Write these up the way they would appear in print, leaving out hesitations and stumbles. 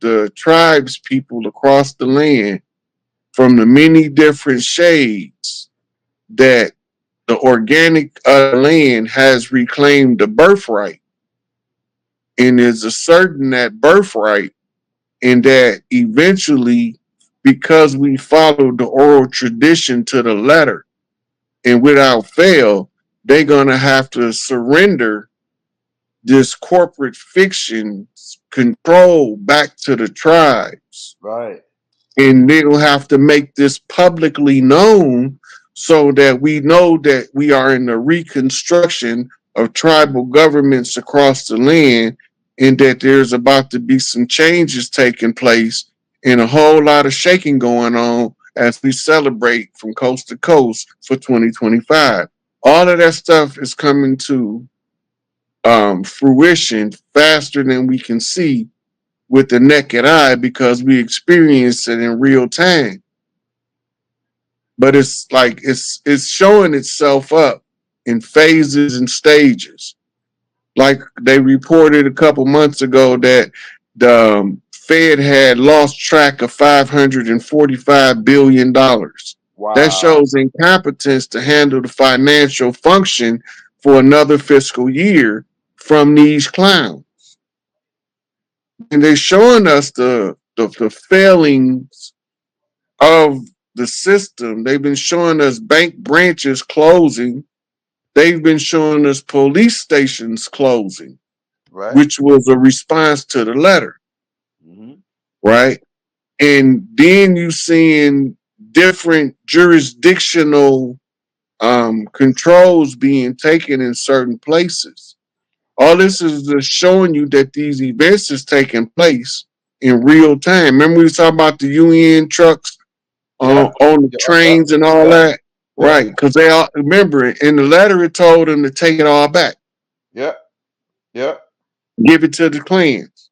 to the tribes people across the land from the many different shades that the organic land has reclaimed the birthright and is asserting that birthright, and that eventually, because we followed the oral tradition to the letter and without fail, they're going to have to surrender this corporate fiction's control back to the tribes. Right. And they'll have to make this publicly known so that we know that we are in the reconstruction of tribal governments across the land, and that there's about to be some changes taking place and a whole lot of shaking going on as we celebrate from coast to coast for 2025. All of that stuff is coming to fruition faster than we can see with the naked eye because we experience it in real time. But it's like it's showing itself up in phases and stages. Like they reported a couple months ago that the Fed had lost track of $545 billion. Wow. That shows incompetence to handle the financial function for another fiscal year from these clowns. And they're showing us the failings of the system. They've been showing us bank branches closing. They've been showing us police stations closing, Right. which was a response to the letter, Mm-hmm. right? And then you seeing different jurisdictional controls being taken in certain places. All this is just showing you that these events is taking place in real time. Remember we was talking about the UN trucks on the trains and all that? Yeah. Right, because they all remember in the letter it told them to take it all back. Yeah. Yeah. Give it to the clans.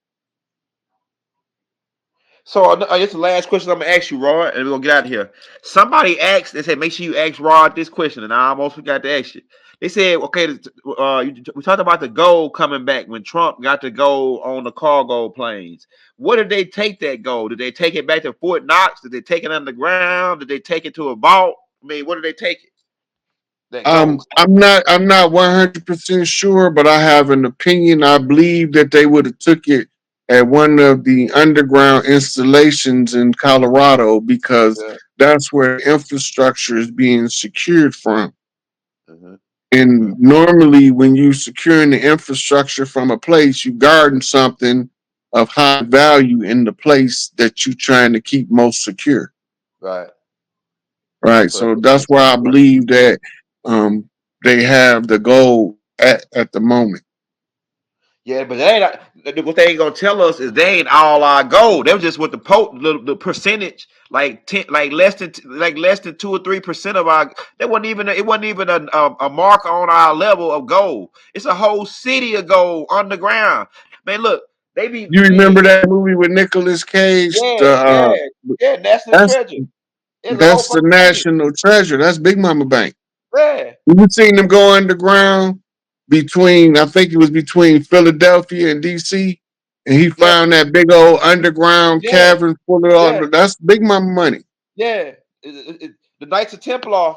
So I guess the last question I'm gonna ask you, Rod, and we're gonna get out of here. Somebody asked, they said, make sure you ask Rod this question, and I almost forgot to ask you. They said, okay, we talked about the gold coming back when Trump got the gold on the cargo planes. What did they take that gold? Did they take it back to Fort Knox? Did they take it underground? Did they take it to a vault? I mean, what did they take it? That gold. I'm not 100% sure, but I have an opinion. I believe that they would have took it at one of the underground installations in Colorado because that's where infrastructure is being secured from. Mm-hmm. And normally, when you securing the infrastructure from a place, you guarding something of high value in the place that you're trying to keep most secure. Right. Right. So that's why I believe that they have the gold at the moment. Yeah, but they ain't, what they ain't gonna tell us is they ain't all our gold. They was just with the percentage, like 10, like less than 2 or 3% of our. It wasn't even a marker on our level of gold. It's a whole city of gold underground. Man, look, they be. You remember that movie with Nicolas Cage? Yeah, National Treasure. That's the national treasure. That's Big Mama Bank. Yeah. You seen them go underground between, I think it was between Philadelphia and DC, and he found that big old underground cavern full of all. That's Big Mama money. Yeah, the Knights of Templar.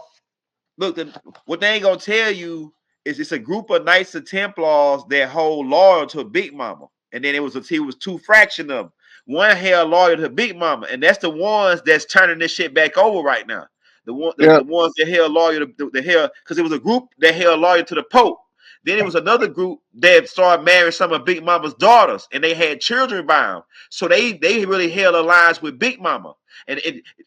Look, what they ain't gonna tell you is it's a group of Knights of Templars that hold loyal to Big Mama, and then it was two fraction of them. One held loyal to Big Mama, and that's the ones that's turning this shit back over right now. The ones that held loyal to the hell, because it was a group that held loyal to the Pope. Then it was another group that started marrying some of Big Mama's daughters, and they had children by them. So they really held alliance with Big Mama, and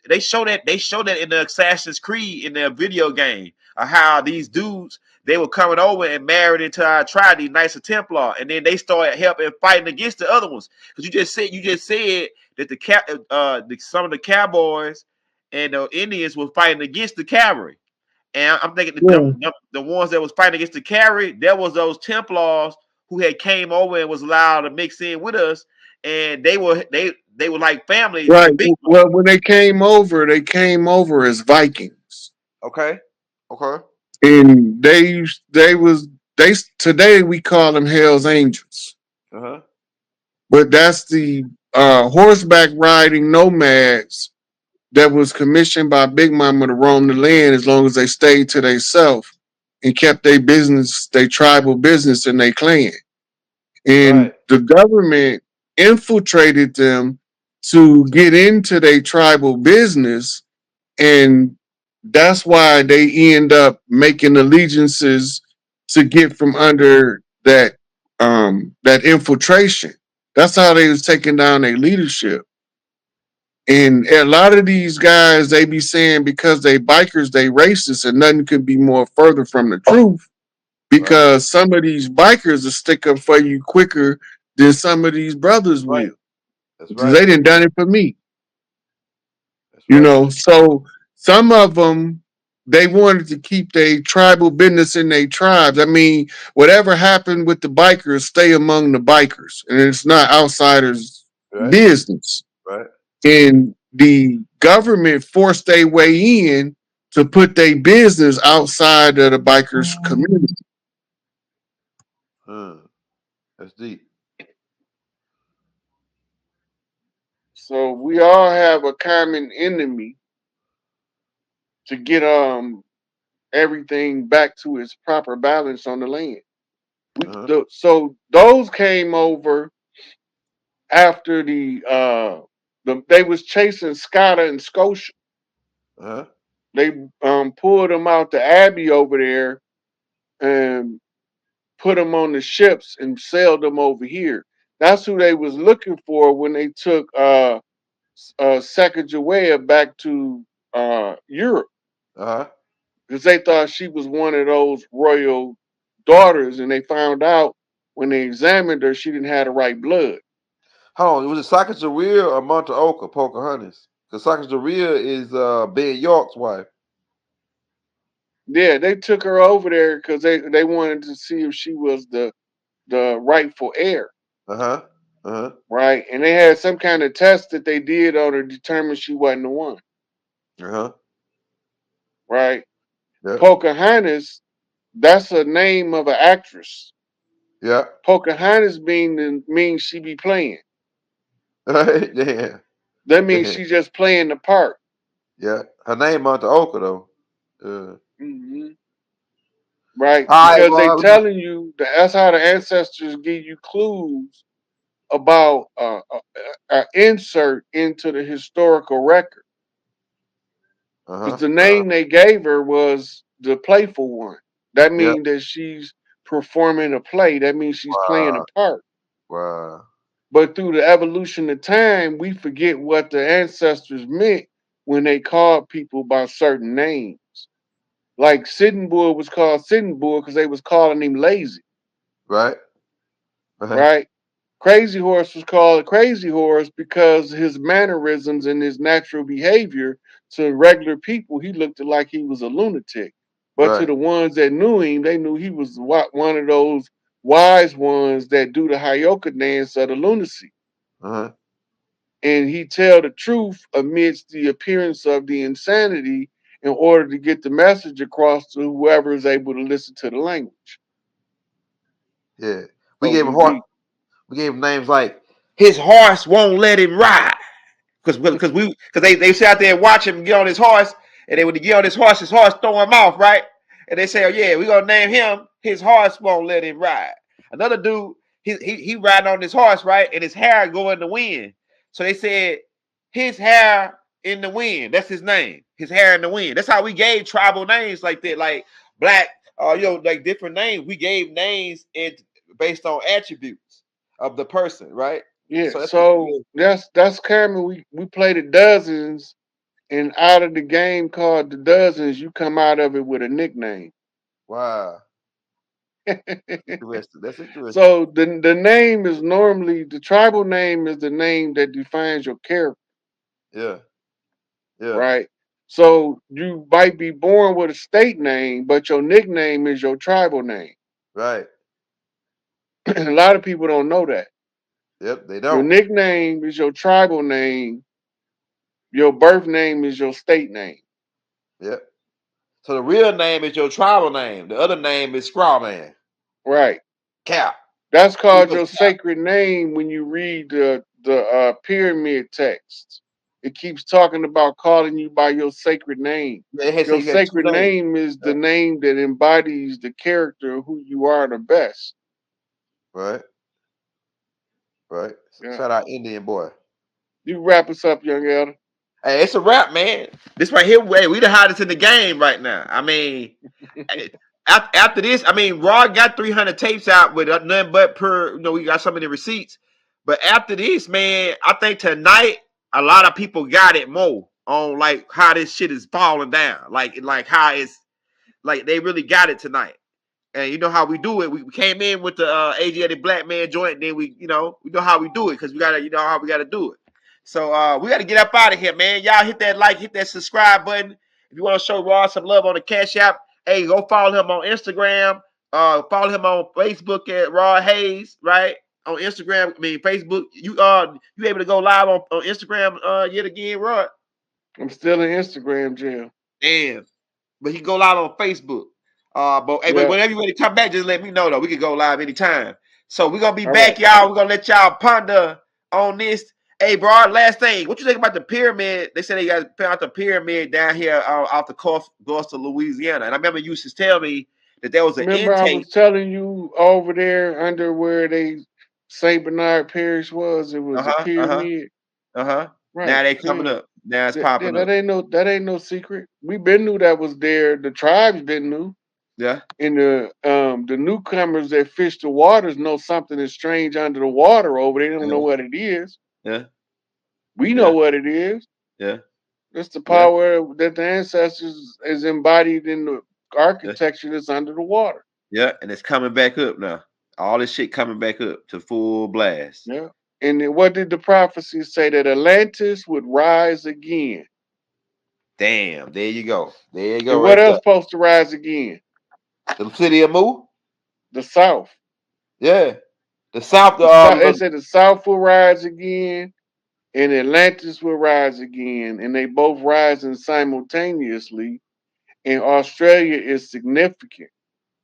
they show that in the Assassin's Creed in their video game of how these dudes they were coming over and married into our tribe, these Knights of Templar, and then they started helping fighting against the other ones. Because you just said that some of the cowboys and the Indians were fighting against the cavalry. And I'm thinking the ones that was fighting against the cavalry, there was those Templars who had came over and was allowed to mix in with us, and they were like family. Right. Well, when they came over as Vikings. Okay. And they today we call them Hell's Angels. Uh-huh. But that's the horseback riding nomads that was commissioned by Big Mama to roam the land as long as they stayed to themselves and kept their business, their tribal business and their clan. And Right. the government infiltrated them to get into their tribal business, and that's why they end up making allegiances to get from under that infiltration. That's how they was taking down their leadership. And a lot of these guys, they be saying because they bikers, they racist, and nothing could be more further from the truth. Right. Because some of these bikers will stick up for you quicker than some of these brothers Right. will. That's Because right. they didn't done it for me. That's right. So some of them, they wanted to keep their tribal business in their tribes. I mean, whatever happened with the bikers, stay among the bikers, and it's not outsiders' Right. business. Right. And the government forced their way in to put their business outside of the bikers community. That's deep. So we all have a common enemy to get everything back to its proper balance on the land. Uh-huh. So those came over after they was chasing Scotta and Scotia. Uh-huh. They pulled them out the Abbey over there and put them on the ships and sailed them over here. That's who they was looking for when they took Sacagawea back to Europe, Uh-huh. because they thought she was one of those royal daughters, and they found out when they examined her, she didn't have the right blood. Hold on. Was it Sacagawea or Monteoka, Pocahontas? Because Sacagawea is Ben York's wife. Yeah, they took her over there because they wanted to see if she was the rightful heir, Uh-huh. Uh-huh. right? And they had some kind of test that they did on her to determine she wasn't the one, Uh-huh. right? Yep. Pocahontas, that's a name of an actress. Yep. Pocahontas means she be playing. Right. Yeah. That means Yeah. she just playing the part. Yeah. Her name Monteoka though. Hmm. Right? All right, Because they well, telling you that's how the ancestors give you clues about insert into the historical record. Because uh-huh. the name they gave her was the playful one. That Yeah. means that she's performing a play. That means she's playing a Wow. part. Wow. But through the evolution of time, we forget what the ancestors meant when they called people by certain names. Like Sitting Bull was called Sitting Bull because they was calling him lazy, Right. Right. right? Crazy Horse was called Crazy Horse because his mannerisms and his natural behavior to regular people, he looked like he was a lunatic. But to Right. the ones that knew him, they knew he was one of those wise ones that do the Hyoka dance of the lunacy. Uh-huh. And he tell the truth amidst the appearance of the insanity in order to get the message across to whoever is able to listen to the language. Yeah. We So gave him he horse. be We gave him names like his horse won't let him ride. Because they sit out there and watch him get on his horse, and then when he get on his horse throw him off, right? And they say, oh yeah, we're gonna name him. His horse won't let him ride. Another dude, he riding on his horse, right? And his hair go in the wind. So they said his hair in the wind. That's his name. His hair in the wind. That's how we gave tribal names like that, like black, like different names. We gave names based on attributes of the person, right? yeah. So that's what So we that's common. We played the dozens, and out of the game called the dozens, you come out of it with a nickname. wow. Interesting. That's interesting. So the name is normally the tribal name is the name that defines your character, Yeah. Yeah. right? So you might be born with a state name, but your nickname is your tribal name. Right. A lot of people don't know that. Yep. They Your don't. nickname is your tribal name. Your birth name is your state name. Yep. So the real name is your tribal name. The other name is Strawman. Right. Cap. That's Who's called your your cap? sacred name when you read the pyramid text. It keeps talking about calling you by your sacred name. They had say Your you got two sacred names. name is Yeah. the name that embodies the character of who you are the best. Right, right. Yeah. Shout out Indian boy. You wrap us up, young elder. Hey, it's a wrap, man. This right here, hey, we the hottest in the game right now. I mean, after this, I mean, Raw got 300 tapes out with nothing but per. We got so many receipts. But after this, man, I think tonight a lot of people got it more on like how this shit is falling down, like how it's like they really got it tonight. And you know how we do it. We came in with the Asiatic black man joint. Then we know how we do it because we gotta, how we gotta do it. So we gotta get up out of here, man. Y'all hit that like, hit that subscribe button. If you want to show Raw some love on the Cash App, hey, go follow him on Instagram. Follow him on Facebook at Raw Hayes, right? On Instagram, Facebook. You able to go live on Instagram yet again, Rod? I'm still in Instagram jail. Damn. But he can go live on Facebook. But hey, but Yeah. whenever you ready to come back, just let me know though. We can go live anytime. So we're gonna be All back, right. y'all. We're gonna let y'all ponder on this. Hey, bro, last thing. What you think about the pyramid? They said they got found the pyramid down here off the coast of Louisiana. And I remember you used to tell me that there was an Remember, I intake. was telling you over there under where they Saint Bernard Parish was. It was a Uh-huh. Uh-huh. pyramid. Uh-huh. Right. Now they coming See, up. Now it's popping that up. ain't no secret. We been knew that was there. The tribes been knew. Yeah. And the newcomers that fish the waters know something is strange under the water over there. They don't know Yeah. what it is. Yeah. We know Yeah. what it is. Yeah. It's the Yeah. power that the ancestors is embodied in the Yeah. architecture that's under the water. Yeah. And it's coming back up now. All this shit coming back up to full blast. Yeah. And then what did the prophecy say? That Atlantis would rise again. Damn, there you go. There you And go what right else there. supposed to rise again? The city of Moo? The South. Yeah. The South, They said the South will rise again, and Atlantis will rise again, and they both rising simultaneously. And Australia is significant.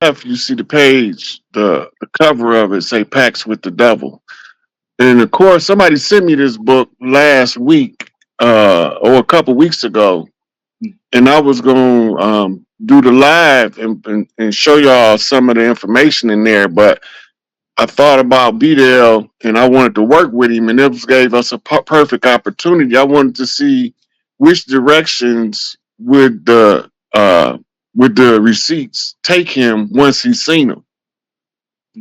If you see the page, the cover of it say "Pacts with the Devil," and of course, somebody sent me this book last week, or a couple weeks ago, and I was gonna do the live and show y'all some of the information in there, but I thought about Bdell and I wanted to work with him, and it gave us a perfect opportunity. I wanted to see which directions would the receipts take him once he's seen them.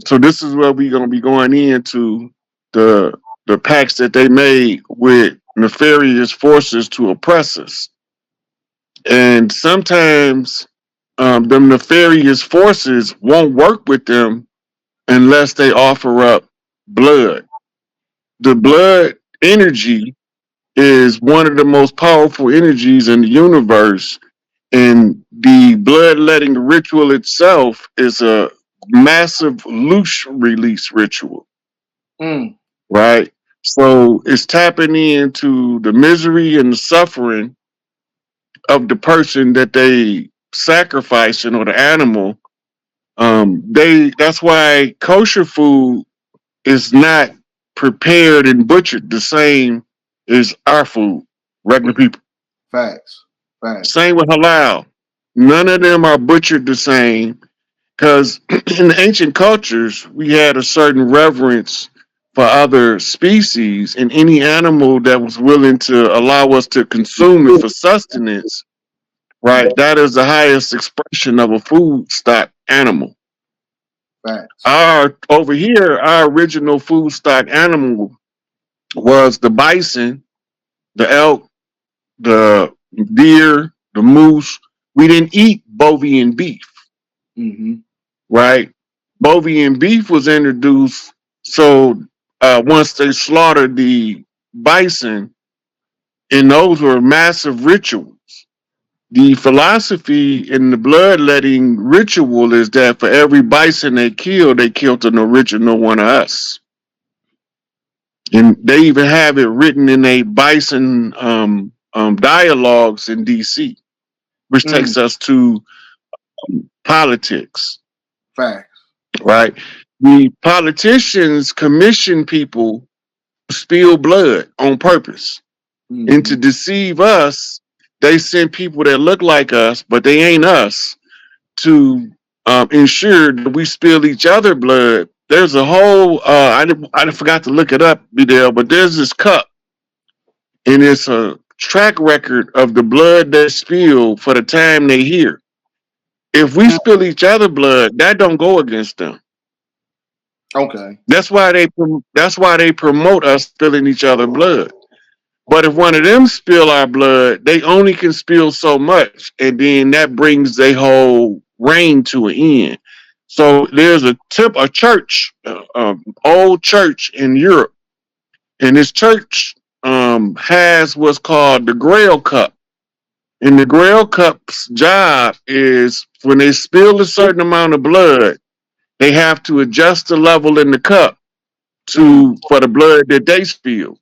So this is where we're gonna be going into the pacts that they made with nefarious forces to oppress us, and sometimes them nefarious forces won't work with them unless they offer up blood. The blood energy is one of the most powerful energies in the universe, and the bloodletting ritual itself is a massive loose release ritual, right? So it's tapping into the misery and the suffering of the person that they sacrificing or the animal. That's why kosher food is not prepared and butchered the same as our food, regular people. Facts. Facts. Same with halal. None of them are butchered the same because in the ancient cultures, we had a certain reverence for other species, and any animal that was willing to allow us to consume it for sustenance, right? That is the highest expression of a food stock animal. Facts. Our over here, our original food stock animal was the bison, the elk, the deer, the moose. We didn't eat bovine beef, right? Bovine beef was introduced. So once they slaughtered the bison, and those were massive rituals. The philosophy in the bloodletting ritual is that for every bison they killed an original one of us. And they even have it written in a bison dialogues in DC, which takes us to politics, Facts. right? The politicians commission people spill blood on purpose. And to deceive us, they send people that look like us, but they ain't us, to ensure that we spill each other blood. There's a whole I forgot to look it up, Bidel, but there's this cup, and it's a track record of the blood they spill for the time they here. If we spill each other blood, that don't go against them. Okay. That's why they promote us spilling each other blood. But if one of them spill our blood, they only can spill so much, and then that brings their whole reign to an end. So there's a church, old church in Europe, and this church has what's called the Grail Cup. And the Grail Cup's job is when they spill a certain amount of blood, they have to adjust the level in the cup for the blood that they spill.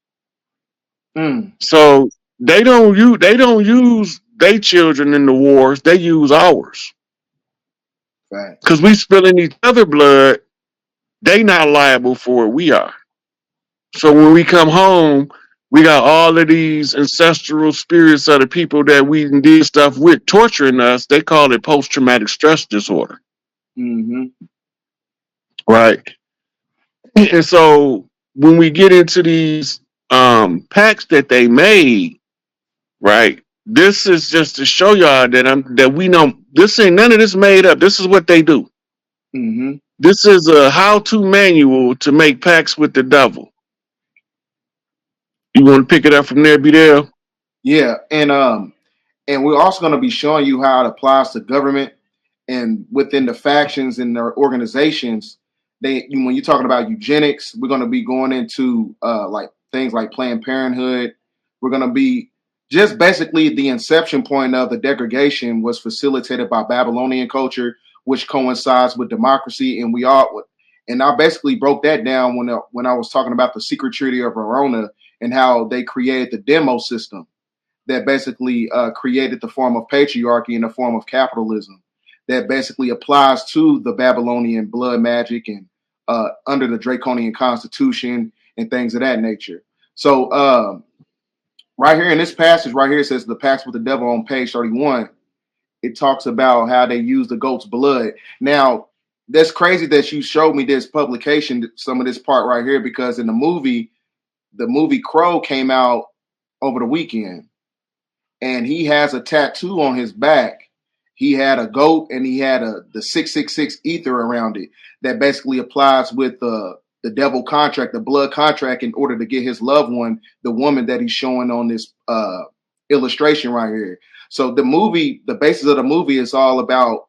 So they don't use their children in the wars. They use ours. Right. Because we spilling each other blood, they not liable for it. We are. So when we come home, we got all of these ancestral spirits of the people that we did stuff with torturing us. They call it post-traumatic stress disorder. Right. And so when we get into these pacts that they made, right? This is just to show y'all that we know this ain't none of this made up. This is what they do. This is a how-to manual to make pacts with the devil. You want to pick it up from there, Bidel? Yeah, and we're also going to be showing you how it applies to government and within the factions and their organizations. When you're talking about eugenics, we're going to be going into like things like Planned Parenthood. We're going to be just basically the inception point of the degradation was facilitated by Babylonian culture, which coincides with democracy, and I basically broke that down when I was talking about the secret treaty of Verona and how they created the demo system that basically created the form of patriarchy in the form of capitalism that basically applies to the Babylonian blood magic and under the Draconian constitution and things of that nature. So right here in this passage right here, it says the pacts with the devil on page 31. It talks about how they use the goat's blood. Now, that's crazy that you showed me this publication, some of this part right here, because in the movie Crow came out over the weekend, and he has a tattoo on his back. He had a goat, and he had the 666 ether around it that basically applies with the devil contract, the blood contract, in order to get his loved one, the woman that he's showing on this illustration right here. So the basis of the movie is all about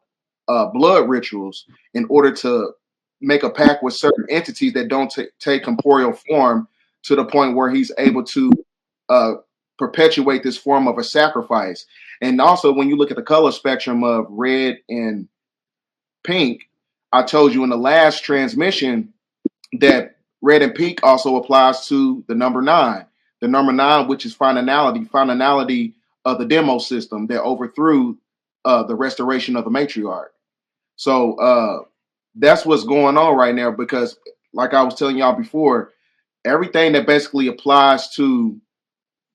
blood rituals in order to make a pact with certain entities that don't take corporeal form to the point where he's able to perpetuate this form of a sacrifice. And also, when you look at the color spectrum of red and pink, I told you in the last transmission that red and pink also applies to the number 9. The number 9, which is finality of the demo system that overthrew the restoration of the matriarch. So that's what's going on right now, because like I was telling y'all before, everything that basically applies to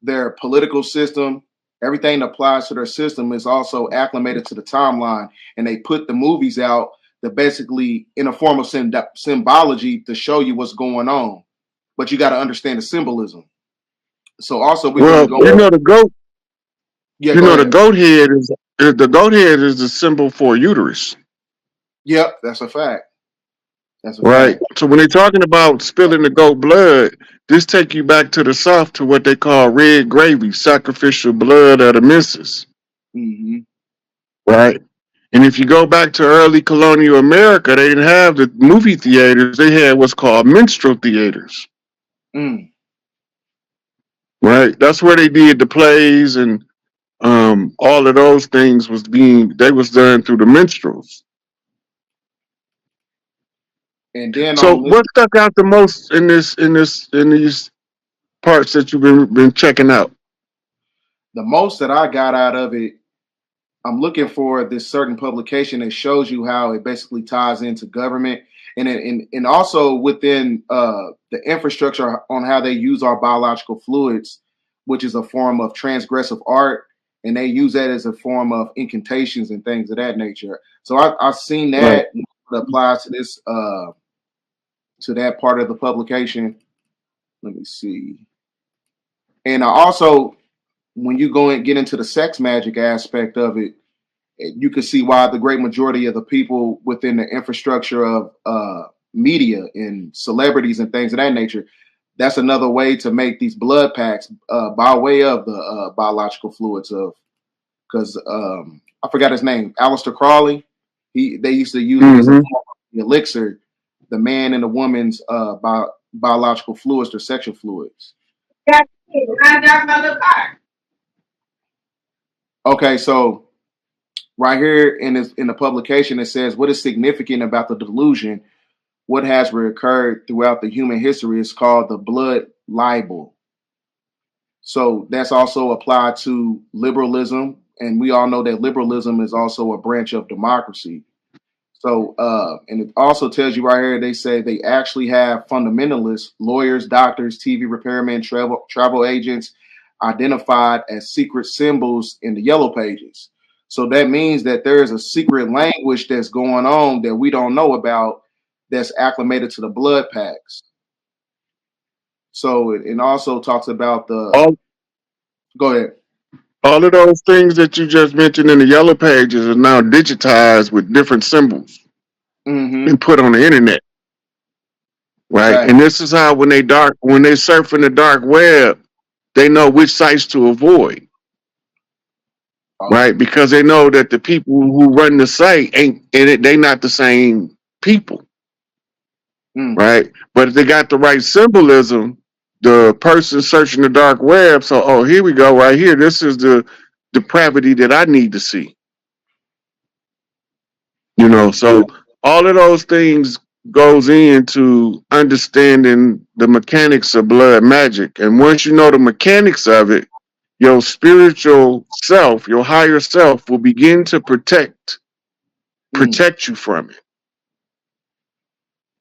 their political system, everything that applies to their system is also acclimated to the timeline. And they put the movies out that basically in a form of symbology to show you what's going on. But you got to understand the symbolism. So also we're going to go. The goat. Yeah, you go know ahead. the goat head is the symbol for uterus. Yep, that's a fact. That's a Right. fact. So when they're talking about spilling the goat blood, this take you back to the South to what they call red gravy, sacrificial blood of the missus. Right. And if you go back to early colonial America, they didn't have the movie theaters. They had what's called minstrel theaters. Right. That's where they did the plays, and all of those things was done through the minstrels. And then So what stuck out the most in these parts that you've been checking out? The most that I got out of it, I'm looking for this certain publication that shows you how it basically ties into government And also within the infrastructure on how they use our biological fluids, which is a form of transgressive art, and they use that as a form of incantations and things of that nature. So I've seen Right. that applies to this to that part of the publication. Let me see. And I also, when you go and get into the sex magic aspect of it, you can see why the great majority of the people within the infrastructure of media and celebrities and things of that nature, that's another way to make these blood packs by way of the biological fluids of, because I forgot his name, Aleister Crowley. They used to use it as a Mm-hmm. form of elixir, the man and the woman's biological fluids or sexual fluids. Okay, so right here in the publication, it says what is significant about the delusion, what has recurred throughout the human history is called the blood libel. So that's also applied to liberalism, and we all know that liberalism is also a branch of democracy. So, and it also tells you right here, they say they actually have fundamentalists, lawyers, doctors, TV repairmen, travel agents identified as secret symbols in the yellow pages. So that means that there is a secret language that's going on that we don't know about that's acclimated to the blood packs. So it also talks about the, All go ahead. all of those things that you just mentioned in the yellow pages are now digitized with different symbols Mm-hmm. and put on the internet. Right. Fact. And this is how when they surf in the dark web, they know which sites to avoid. Oh, Right? Because they know that the people who run the site ain't in it, they not the same people. mm, Right? But if they got the right symbolism, the person searching the dark web, so oh, here we go, right here. This is the depravity that I need to see. yeah. So all of those things goes into understanding the mechanics of blood magic. And once you know the mechanics of it, your spiritual self, your higher self will begin to Mm. protect you from it.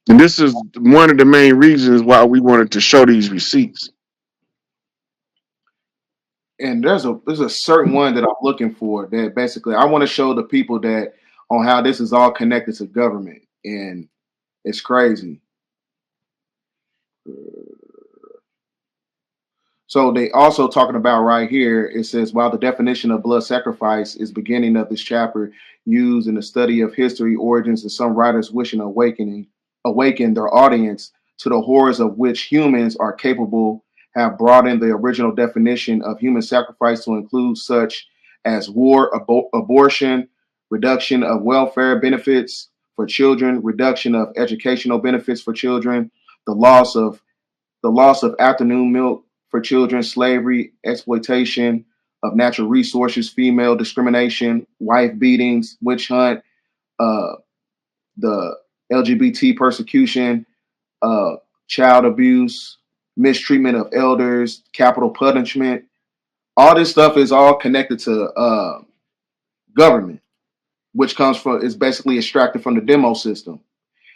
And this is one of the main reasons why we wanted to show these receipts. And there's a certain one that I'm looking for that basically I want to show the people that on how this is all connected to government, and it's crazy. So they also talking about right here. It says while the definition of blood sacrifice is beginning of this chapter used in the study of history, origins, and some writers wishing awaken their audience to the horrors of which humans are capable, have broadened the original definition of human sacrifice to include such as war, abortion, reduction of welfare benefits for children, reduction of educational benefits for children, the loss of afternoon milk for children, slavery, exploitation of natural resources, female discrimination, wife beatings, witch hunt, uh, the LGBT persecution, uh, child abuse, mistreatment of elders, capital punishment. All this stuff is all connected to government, which comes from is basically extracted from the demo system.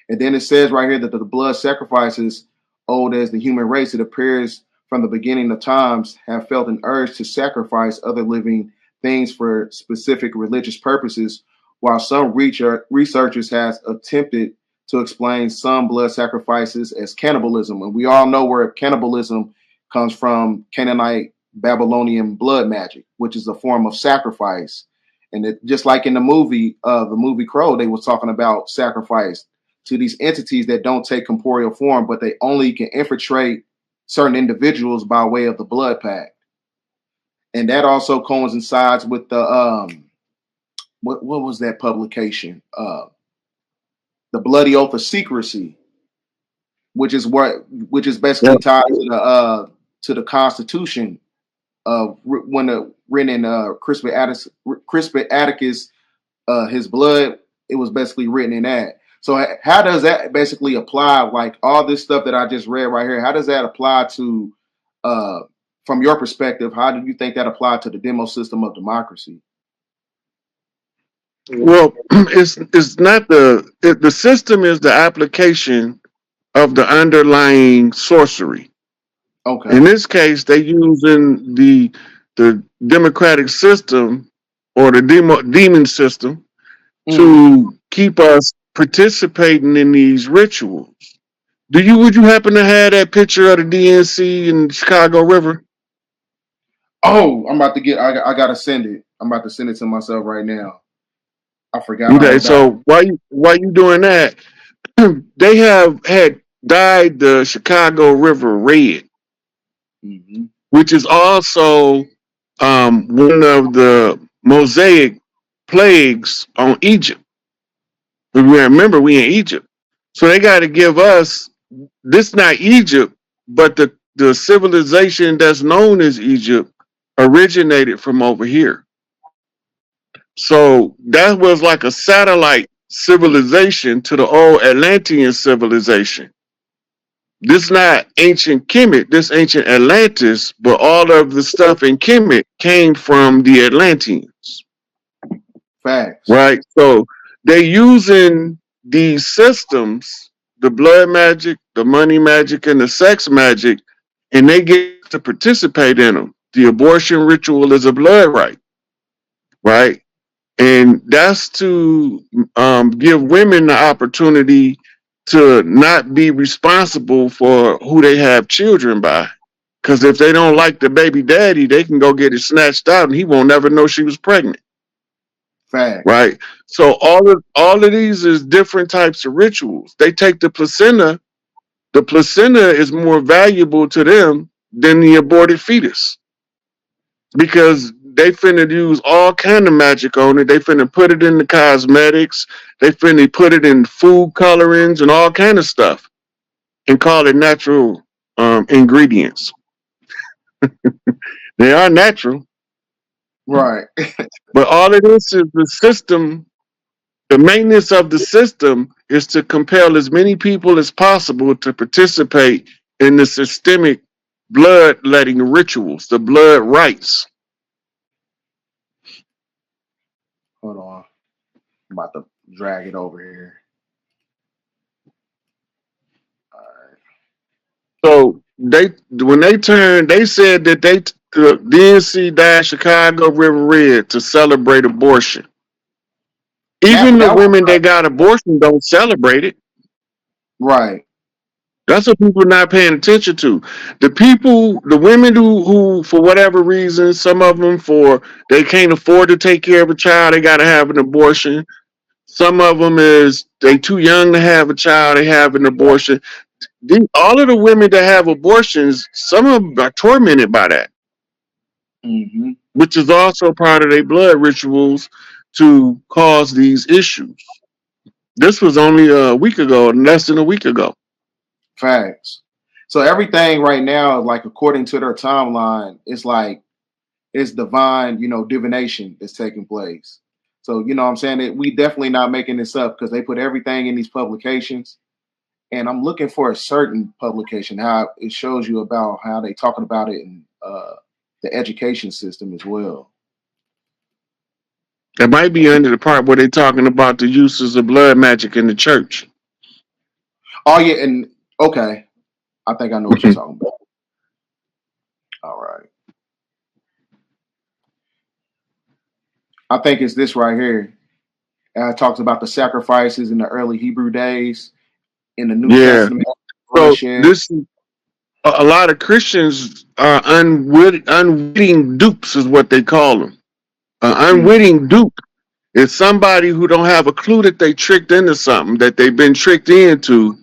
And then it says right here that the blood sacrifices old as the human race, it appears from the beginning of times, have felt an urge to sacrifice other living things for specific religious purposes, while some researchers has attempted to explain some blood sacrifices as cannibalism. And we all know where cannibalism comes from: Canaanite Babylonian blood magic, which is a form of sacrifice. And it, just like in the movie Crow, they was talking about sacrifice to these entities that don't take corporeal form, but they only can infiltrate certain individuals by way of the blood pact. And that also coincides with the what was that publication? The Bloody Oath of Secrecy, which is basically Yep. tied to the Constitution of when the written in Crispus Attucks his blood, it was basically written in that. So how does that basically apply? Like all this stuff that I just read right here, how does that apply to, uh, from your perspective, how do you think that applied to the demo system of democracy? Well, it's not the system is the application of the underlying sorcery. In Okay. this case, they using the democratic system or the demon system Mm. to keep us participating in these rituals. Would you happen to have that picture of the DNC in the Chicago River? Oh, I'm about to get. I gotta send it. I'm about to send it to myself right now. I forgot all Okay, about so while you doing that, they have had dyed the Chicago River red, it. Hmm. which is also one of the Mosaic plagues on Egypt. But we remember we in Egypt, so they got to give us this not Egypt, but the civilization that's known as Egypt originated from over here. So that was like a satellite civilization to the old Atlantean civilization. This not ancient Kemet, this ancient Atlantis, but all of the stuff in Kemet came from the Atlanteans, Facts. right? So they using these systems, the blood magic, the money magic, and the sex magic, and they get to participate in them. The abortion ritual is a blood right, right? And that's to give women the opportunity to not be responsible for who they have children by. Because if they don't like the baby daddy, they can go get it snatched out, and he won't never know she was pregnant, Facts. right? So all of these is different types of rituals. They take the placenta. The placenta is more valuable to them than the aborted fetus because they finna use all kind of magic on it. They finna put it in the cosmetics. They finna put it in food colorings and all kind of stuff and call it natural ingredients. They are natural, Right. but all of this is the system. The maintenance of the system is to compel as many people as possible to participate in the systemic bloodletting rituals, the blood rites. Hold on. I'm about to drag it over here. All right. So when they turned, they said that the DNC dyed Chicago River Red to celebrate abortion. Even the That was women that got abortion don't celebrate it. right. That's what people are not paying attention to. The women who for whatever reason, some of them for they can't afford to take care of a child, they got to have an abortion. Some of them is they too young to have a child, they have an abortion. All of the women that have abortions, some of them are tormented by that, Mm-hmm. which is also part of their blood rituals to cause these issues. This was only a week ago, less than a week ago. Facts. So everything right now, like according to their timeline, it's like it's divine, divination that's taking place. So, what I'm saying that we definitely not making this up because they put everything in these publications. And I'm looking for a certain publication, how it shows you about how they talking about it in the education system as well. It might be under the part where they're talking about the uses of blood magic in the church. Oh yeah, and okay, I think I know what you're talking about. All right, I think it's this right here. It talks about the sacrifices in the early Hebrew days in the New Yeah. Testament. So Russian. this a lot of Christians are unwitting dupes is what they call them. An Mm, unwitting dupe is somebody who don't have a clue that they tricked into something that they've been tricked into,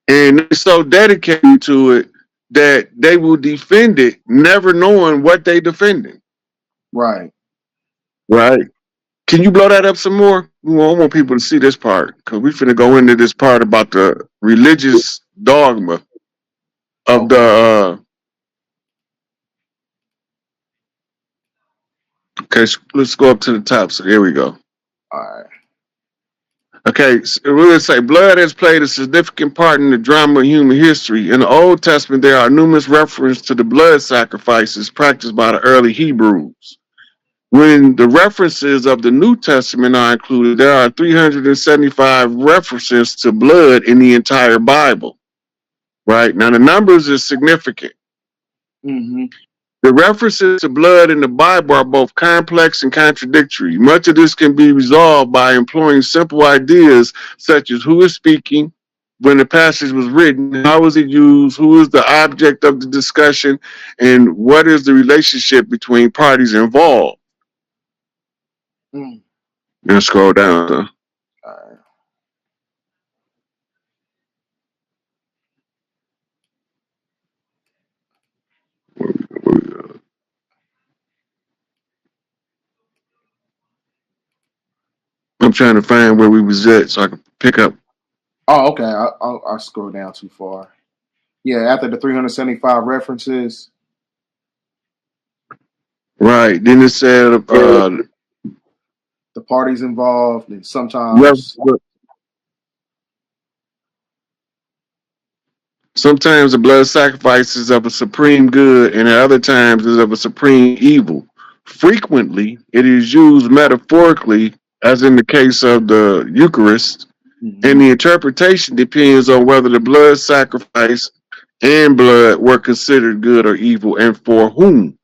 and they're so dedicated to it that they will defend it, never knowing what they defending. right. Right? Can you blow that up some more? I want people to see this part because we finna go into this part about the religious dogma of the. Okay. Okay, let's go up to the top. So here we go. All right. Okay, so we would say blood has played a significant part in the drama of human history. In the Old Testament, there are numerous references to the blood sacrifices practiced by the early Hebrews. When the references of the New Testament are included, there are 375 references to blood in the entire Bible. Right? Now, the numbers is significant. Mm-hmm. The references to blood in the Bible are both complex and contradictory. Much of this can be resolved by employing simple ideas such as who is speaking, when the passage was written, how was it used, who is the object of the discussion, and what is the relationship between parties involved. Mm. Now scroll down. Huh? All right. I'm trying to find where we was at so I can pick up. Oh, okay. I'll scroll down too far. Yeah, after the 375 references. Right. Then it said The parties involved, and re- sometimes. sometimes the blood sacrifice is of a supreme good, and at other times is of a supreme evil. Frequently, it is used metaphorically, as in the case of the Eucharist, and the interpretation depends on whether the blood sacrifice and blood were considered good or evil, and for whom.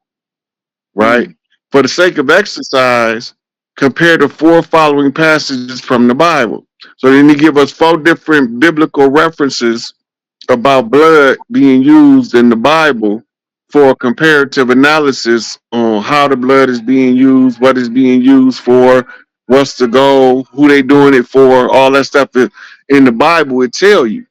Right? Mm. For the sake of exercise, compare the four following passages from the Bible. So then he give us four different biblical references about blood being used in the Bible for comparative analysis on how the blood is being used, what is being used for, what's the goal, who they doing it for, all that stuff in the Bible would tell you,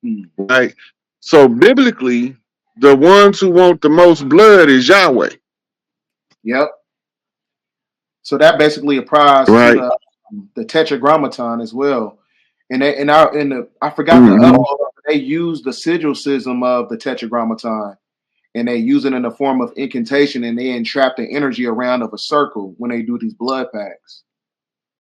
Mm. right? So biblically, the ones who want the most blood is Yahweh, Yep. So that basically applies to right? the Tetragrammaton as well. And they, and our in the I forgot the Mm-hmm. upload. They use the sigil system of the Tetragrammaton, and they use it in the form of incantation, and they entrap the energy around of a circle when they do these blood pacts.